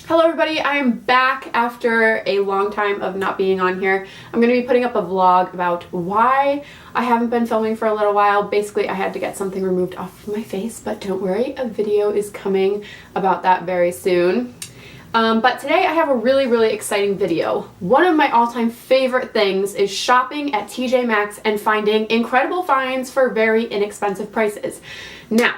Hello everybody, I am back after a long time of not being on here. I'm going to be putting up a vlog about why I haven't been filming for a little while. Basically, I had to get something removed off of my face, but don't worry, a video is coming about that very soon. But today I have a really exciting video. One of my all-time favorite things is shopping at TJ Maxx and finding incredible finds for very inexpensive prices. Now,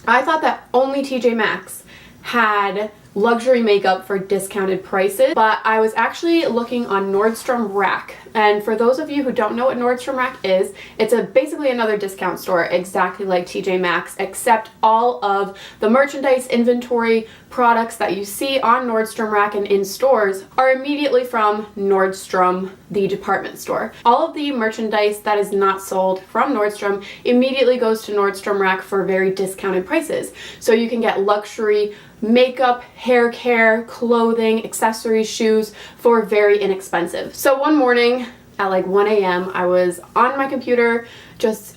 I thought that only TJ Maxx had luxury makeup for discounted prices, but I was actually looking on Nordstrom Rack. And for those of you who don't know what Nordstrom Rack is, it's basically another discount store exactly like TJ Maxx, except all of the merchandise, inventory, products that you see on Nordstrom Rack and in stores are immediately from Nordstrom, the department store. All of the merchandise that is not sold from Nordstrom immediately goes to Nordstrom Rack for very discounted prices. So you can get luxury makeup, hair care, clothing, accessories, shoes for very inexpensive. So one morning at like 1 a.m. I was on my computer just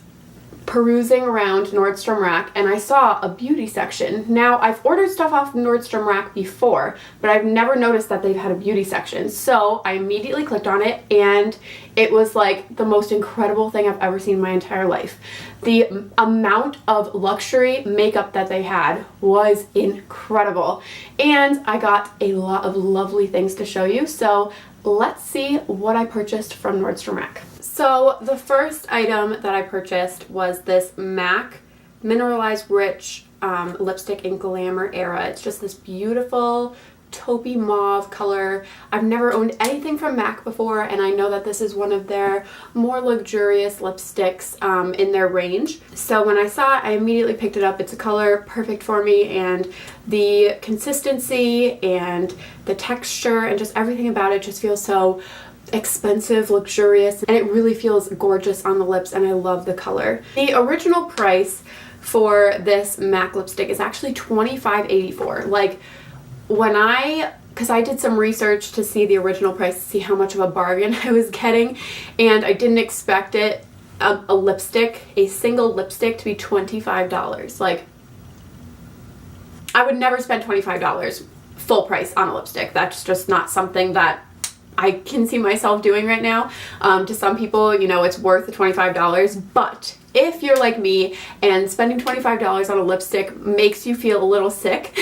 perusing around Nordstrom Rack and I saw a beauty section. Now, I've ordered stuff off Nordstrom Rack before, but I've never noticed that they've had a beauty section. So I immediately clicked on it and it was like the most incredible thing I've ever seen in my entire life. The amount of luxury makeup that they had was incredible. And I got a lot of lovely things to show you. So let's see what I purchased from Nordstrom Rack. So the first item that I purchased was this MAC Mineralized Rich lipstick in Glamour Era. It's just this beautiful taupey mauve color. I've never owned anything from MAC before, and I know that this is one of their more luxurious lipsticks in their range. So when I saw it, I immediately picked it up. It's a color perfect for me, and the consistency and the texture and just everything about it just feels so expensive, luxurious, and it really feels gorgeous on the lips, and I love the color. The original price for this MAC lipstick is actually $25.84. Like, because I did some research to see the original price, to see how much of a bargain I was getting, and I didn't expect it, a single lipstick to be $25. Like, I would never spend $25 full price on a lipstick. That's just not something that I can see myself doing right now. To some people, you know, it's worth the $25, but if you're like me and spending $25 on a lipstick makes you feel a little sick,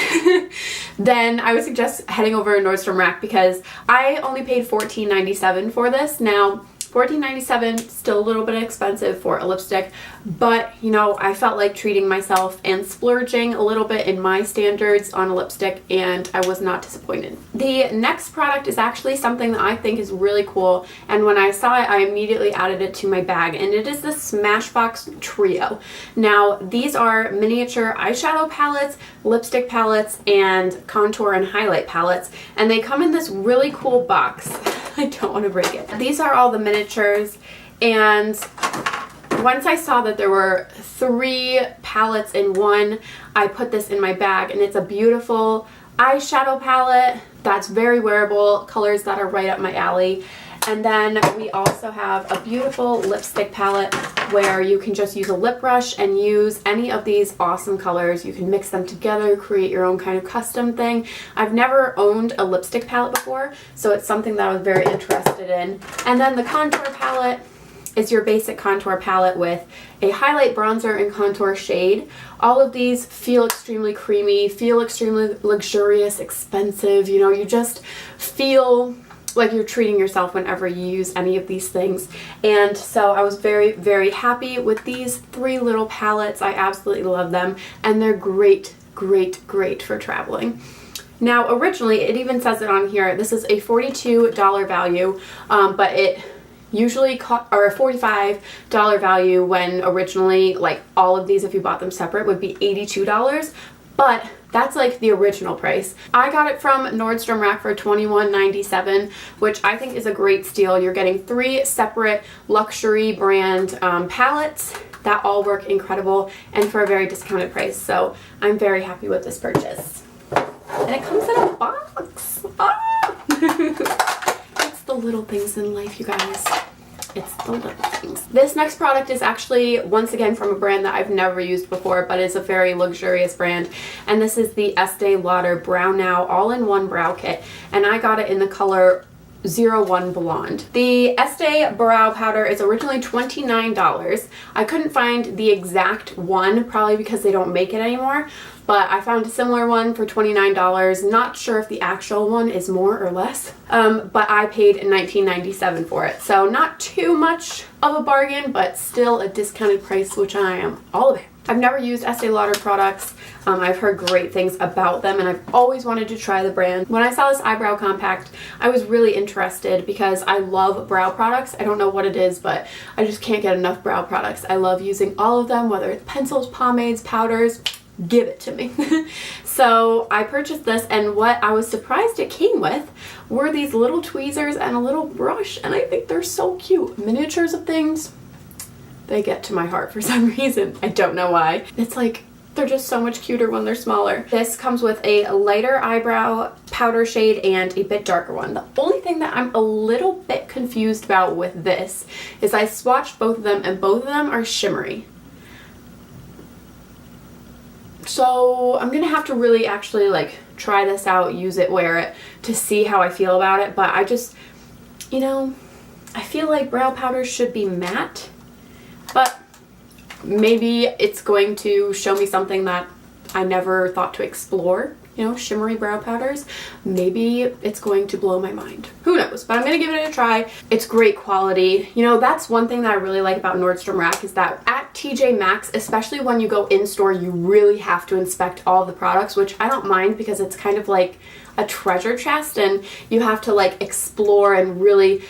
then I would suggest heading over to Nordstrom Rack, because I only paid $14.97 for this. Now, $14.97, still a little bit expensive for a lipstick, but you know, I felt like treating myself and splurging a little bit in my standards on a lipstick, and I was not disappointed. The next product is actually something that I think is really cool, and when I saw it, I immediately added it to my bag, and it is the Smashbox Trio. Now, these are miniature eyeshadow palettes, lipstick palettes, and contour and highlight palettes, and they come in this really cool box. I don't want to break it. These are all the miniatures, and once I saw that there were 3 palettes in one, I put this in my bag, and it's a beautiful eyeshadow palette that's very wearable, colors that are right up my alley. And then we also have a beautiful lipstick palette where you can just use a lip brush and use any of these awesome colors. You can mix them together, create your own kind of custom thing. I've never owned a lipstick palette before, so it's something that I was very interested in. And then the contour palette is your basic contour palette with a highlight, bronzer, and contour shade. All of these feel extremely creamy, feel extremely luxurious, expensive. You know, you just feel like you're treating yourself whenever you use any of these things. And so I was very happy with these 3 little palettes. I absolutely love them, and they're great for traveling. Now, originally, it even says it on here, this is a $42 value, but it usually or a $45 value, when originally, like, all of these, if you bought them separate, would be $82. But that's like the original price. I got it from Nordstrom Rack for $21.97, which I think is a great steal. You're getting 3 separate luxury brand palettes that all work incredible and for a very discounted price. So I'm very happy with this purchase. And it comes in a box. Ah! It's the little things in life, you guys. It's the little things. This next product is actually, once again, from a brand that I've never used before, but it's a very luxurious brand. And this is the Estee Lauder Brow Now All-in-One Brow Kit. And I got it in the color 01 Blonde. The Estee Brow Powder is originally $29. I couldn't find the exact one, probably because they don't make it anymore. But I found a similar one for $29. Not sure if the actual one is more or less, but I paid $19.97 for it. So not too much of a bargain, but still a discounted price, which I am all about. I've never used Estee Lauder products. I've heard great things about them, and I've always wanted to try the brand. When I saw this eyebrow compact, I was really interested because I love brow products. I don't know what it is, but I just can't get enough brow products. I love using all of them, whether it's pencils, pomades, powders. Give it to me. So I purchased this, and what I was surprised it came with were these little tweezers and a little brush, and I think they're so cute. Miniatures of things, they get to my heart for some reason. I don't know why. It's like they're just so much cuter when they're smaller. This comes with a lighter eyebrow powder shade and a bit darker one. The only thing that I'm a little bit confused about with this is I swatched both of them, and both of them are shimmery. So I'm gonna have to really actually like try this out, use it, wear it to see how I feel about it. But I just, you know, I feel like brow powder should be matte, but maybe it's going to show me something that I never thought to explore. You know, shimmery brow powders. Maybe it's going to blow my mind. Who knows? But I'm going to give it a try. It's great quality. You know, that's one thing that I really like about Nordstrom Rack is that at TJ Maxx, especially when you go in store, you really have to inspect all the products, which I don't mind because it's kind of like a treasure chest, and you have to like explore and really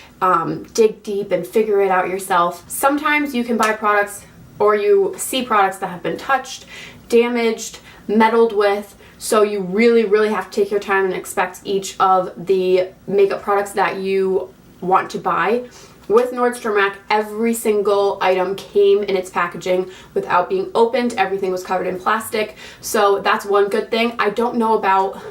dig deep and figure it out yourself. Sometimes you can buy products or you see products that have been touched, damaged, meddled with. So you really, really have to take your time and inspect each of the makeup products that you want to buy. With Nordstrom Rack, every single item came in its packaging without being opened. Everything was covered in plastic. So that's one good thing. I don't know about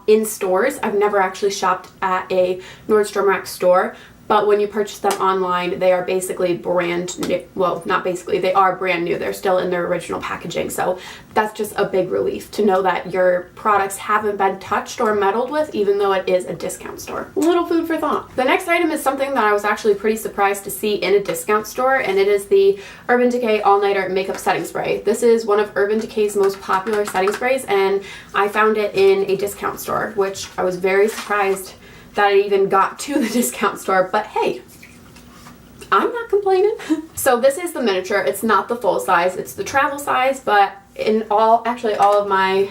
in stores. I've never actually shopped at a Nordstrom Rack store. But when you purchase them online, they are basically brand new. Well, not basically, they are brand new. They're still in their original packaging. So that's just a big relief to know that your products haven't been touched or meddled with, even though it is a discount store. Little food for thought. The next item is something that I was actually pretty surprised to see in a discount store, and it is the Urban Decay All Nighter Makeup Setting Spray. This is one of Urban Decay's most popular setting sprays, and I found it in a discount store, which I was very surprised that I even got to the discount store, but hey, I'm not complaining. So this is the miniature. It's not the full size, it's the travel size, but actually all of my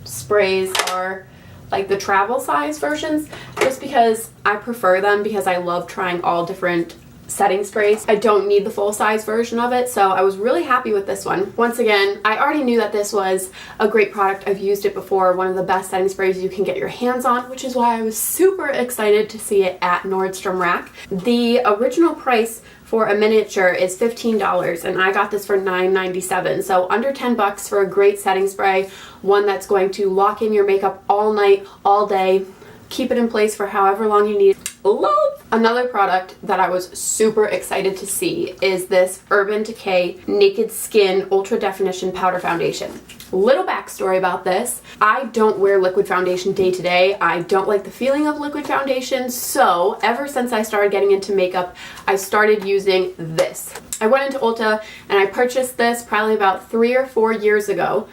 sprays are like the travel size versions, just because I prefer them, because I love trying all different setting sprays. I don't need the full size version of it, so I was really happy with this one. Once again, I already knew that this was a great product. I've used it before. One of the best setting sprays you can get your hands on, which is why I was super excited to see it at Nordstrom Rack. The original price for a miniature is $15, and I got this for $9.97, so under 10 bucks for a great setting spray, one that's going to lock in your makeup all night, all day, keep it in place for however long you need. Love! Another product that I was super excited to see is this Urban Decay Naked Skin Ultra Definition Powder Foundation. Little backstory about this. I don't wear liquid foundation day to day. I don't like the feeling of liquid foundation, so ever since I started getting into makeup, I started using this. I went into Ulta and I purchased this probably about 3 or 4 years ago.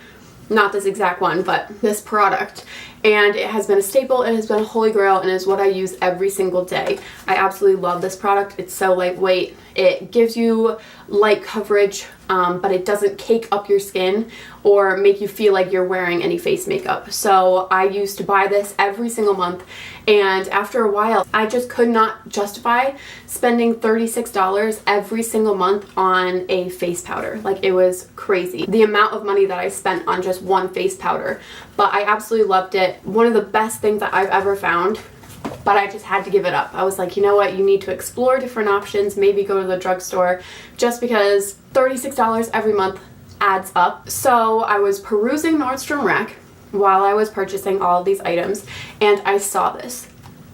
Not this exact one, but this product. And it has been a staple, it has been a holy grail, and is what I use every single day. I absolutely love this product. It's so lightweight. It gives you light coverage, but it doesn't cake up your skin or make you feel like you're wearing any face makeup. So I used to buy this every single month, and after a while, I just could not justify spending $36 every single month on a face powder. Like, it was crazy, the amount of money that I spent on just one face powder. But I absolutely loved it. One of the best things that I've ever found, but I just had to give it up. I was like, you know what, you need to explore different options, maybe go to the drugstore, just because $36 every month adds up. So I was perusing Nordstrom Rack while I was purchasing all of these items, and I saw this,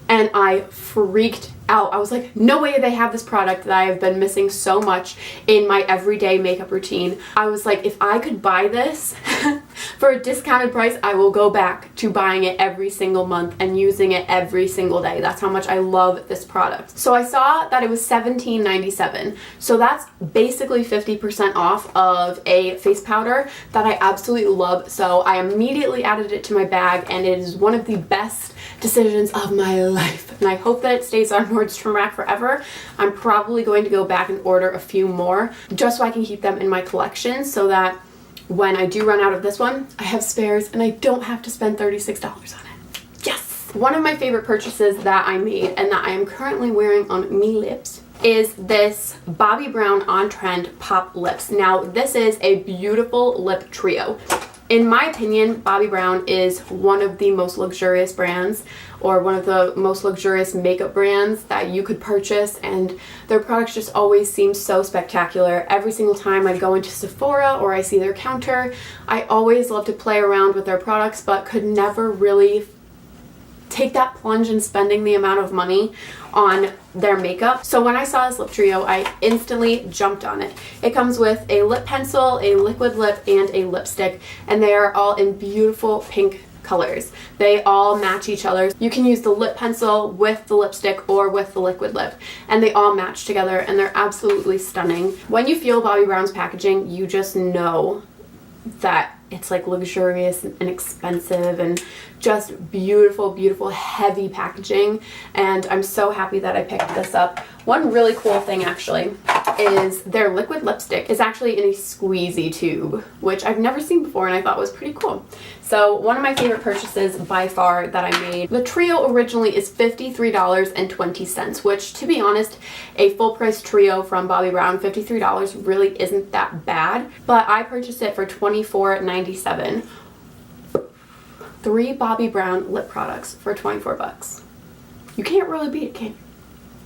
and I freaked out. I was like, no way they have this product that I have been missing so much in my everyday makeup routine. I was like, if I could buy this for a discounted price, I will go back to buying it every single month and using it every single day. That's how much I love this product. So I saw that it was $17.97. So that's basically 50% off of a face powder that I absolutely love. So I immediately added it to my bag, and it is one of the best decisions of my life. And I hope that it stays on Nordstrom Rack forever. I'm probably going to go back and order a few more just so I can keep them in my collection, so that when I do run out of this one, I have spares and I don't have to spend $36 on it. Yes! One of my favorite purchases that I made and that I am currently wearing on me lips is this Bobbi Brown On Trend Pop Lips. Now, this is a beautiful lip trio. In my opinion, Bobbi Brown is one of the most luxurious brands, or one of the most luxurious makeup brands that you could purchase, and their products just always seem so spectacular. Every single time I go into Sephora or I see their counter, I always love to play around with their products, but could never really take that plunge in spending the amount of money on their makeup. So when I saw this lip trio, I instantly jumped on it. It comes with a lip pencil, a liquid lip, and a lipstick, and they are all in beautiful pink colors. They all match each other. You can use the lip pencil with the lipstick or with the liquid lip, and they all match together, and they're absolutely stunning. When you feel Bobbi Brown's packaging, you just know that it's like luxurious and expensive and just beautiful, beautiful, heavy packaging, and I'm so happy that I picked this up. One really cool thing actually is their liquid lipstick is actually in a squeezy tube, which I've never seen before and I thought was pretty cool. So one of my favorite purchases by far that I made. The trio originally is $53.20, which, to be honest, a full price trio from Bobbi Brown, $53 really isn't that bad, but I purchased it for $24.97. 3 Bobbi Brown lip products for 24 bucks. You can't really beat it, can you?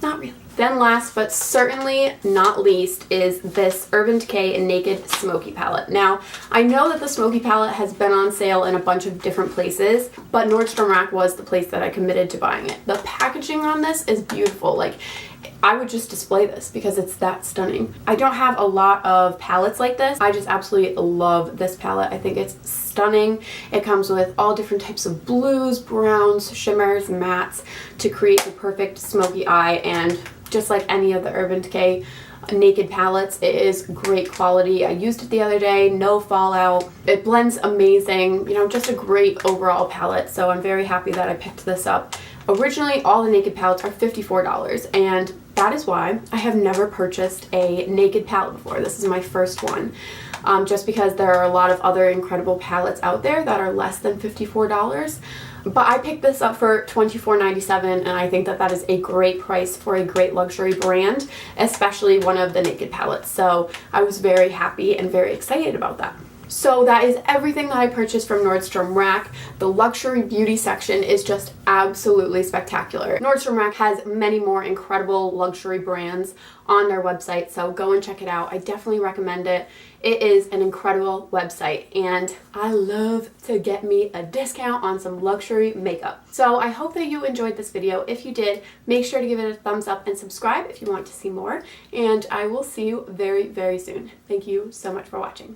Not really. Then last but certainly not least is this Urban Decay Naked Smoky Palette. Now, I know that the Smoky Palette has been on sale in a bunch of different places, but Nordstrom Rack was the place that I committed to buying it. The packaging on this is beautiful. Like, I would just display this because it's that stunning. I don't have a lot of palettes like this. I just absolutely love this palette. I think it's stunning. It comes with all different types of blues, browns, shimmers, mattes to create the perfect smoky eye, and just like any of the Urban Decay Naked palettes, it is great quality. I used it the other day, no fallout. It blends amazing, you know, just a great overall palette, so I'm very happy that I picked this up. Originally, all the Naked palettes are $54, and that is why I have never purchased a Naked palette before. This is my first one, just because there are a lot of other incredible palettes out there that are less than $54. But I picked this up for $24.97, and I think that that is a great price for a great luxury brand, especially one of the Naked palettes. So I was very happy and very excited about that. So that is everything that I purchased from Nordstrom Rack. The luxury beauty section is just absolutely spectacular. Nordstrom Rack has many more incredible luxury brands on their website, so go and check it out. I definitely recommend it. It is an incredible website, and I love to get me a discount on some luxury makeup. So I hope that you enjoyed this video. If you did, make sure to give it a thumbs up and subscribe if you want to see more, and I will see you very, very soon. Thank you so much for watching.